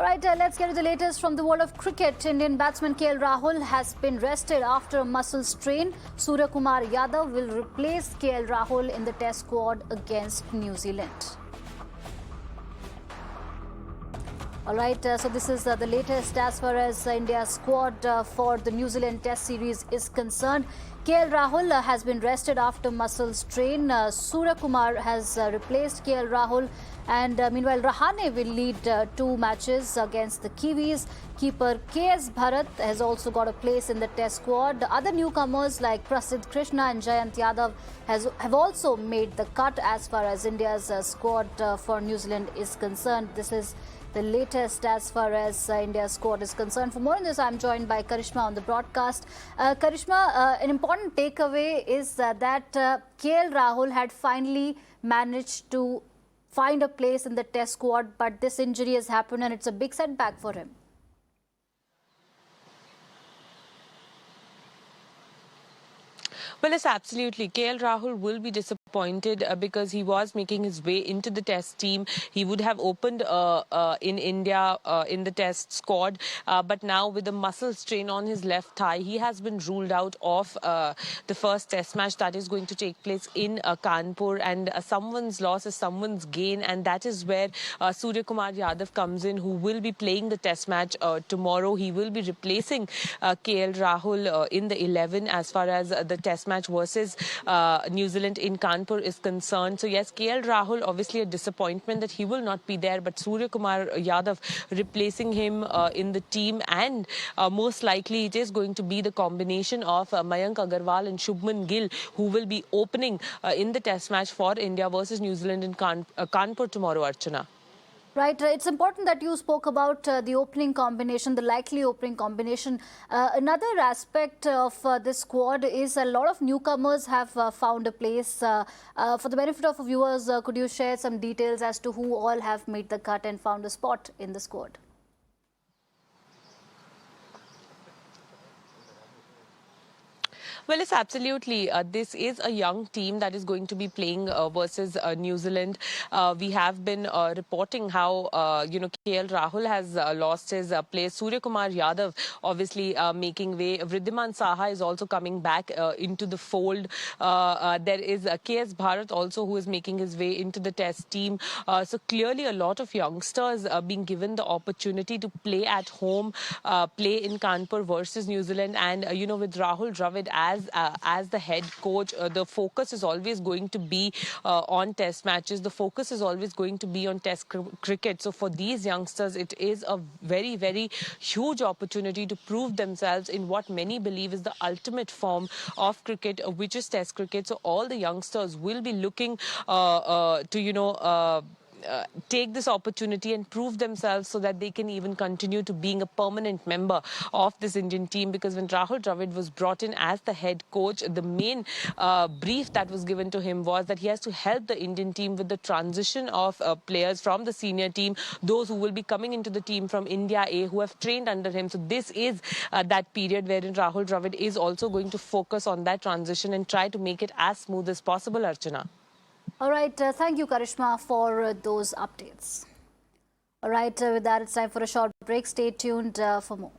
All right, let's get to the latest from the world of cricket. Indian batsman KL Rahul has been rested after a muscle strain. Surya Kumar Yadav will replace KL Rahul in the Test squad against New Zealand. All right, so this is the latest as far as India's squad for the New Zealand Test series is concerned. KL Rahul has been rested after muscle strain. Surya Kumar has replaced KL Rahul. And meanwhile, Rahane will lead two matches against the Kiwis. Keeper KS Bharat has also got a place in the Test squad. Other newcomers like Prasidh Krishna and Jayant Yadav have also made the cut as far as India's squad for New Zealand is concerned. This is the latest as far as India's squad is concerned. For more on this, I'm joined by Karishma on the broadcast. Karishma, an important takeaway is that KL Rahul had finally managed to find a place in the Test squad, but this injury has happened and it's a big setback for him. Well, yes, absolutely. KL Rahul will be disappointed because he was making his way into the Test team. He would have opened in India in the Test squad, but now with a muscle strain on his left thigh, he has been ruled out of the first Test match that is going to take place in Kanpur. And someone's loss is someone's gain, and that is where Surya Kumar Yadav comes in, who will be playing the Test match tomorrow. He will be replacing KL Rahul in the 11 as far as the Test match versus New Zealand in Kanpur is concerned. So yes, KL Rahul, obviously a disappointment that he will not be there, but Surya Kumar Yadav replacing him in the team, and most likely it is going to be the combination of Mayank Agarwal and Shubman Gill who will be opening in the Test match for India versus New Zealand in Kanpur tomorrow, Archana. Right. It's important that you spoke about the opening combination, the likely opening combination. Another aspect of this squad is a lot of newcomers have found a place. For the benefit of viewers, could you share some details as to who all have made the cut and found a spot in the squad? Well, yes, absolutely. This is a young team that is going to be playing versus New Zealand. We have been reporting how, KL Rahul has lost his place. Surya Kumar Yadav obviously making way. Wriddhiman Saha is also coming back into the fold. There is KS Bharat also who is making his way into the Test team. So clearly a lot of youngsters being given the opportunity to play at home, play in Kanpur versus New Zealand. And, with Rahul Dravid as the head coach, the focus is always going to be on Test matches. The focus is always going to be on Test cricket. So for these youngsters, it is a very, very huge opportunity to prove themselves in what many believe is the ultimate form of cricket, which is Test cricket. So all the youngsters will be looking to, take this opportunity and prove themselves so that they can even continue to being a permanent member of this Indian team. Because when Rahul Dravid was brought in as the head coach, the main brief that was given to him was that he has to help the Indian team with the transition of players from the senior team, those who will be coming into the team from India A, who have trained under him. So this is that period wherein Rahul Dravid is also going to focus on that transition and try to make it as smooth as possible, Archana. All right. Thank you, Karishma, for those updates. All right. With that, it's time for a short break. Stay tuned for more.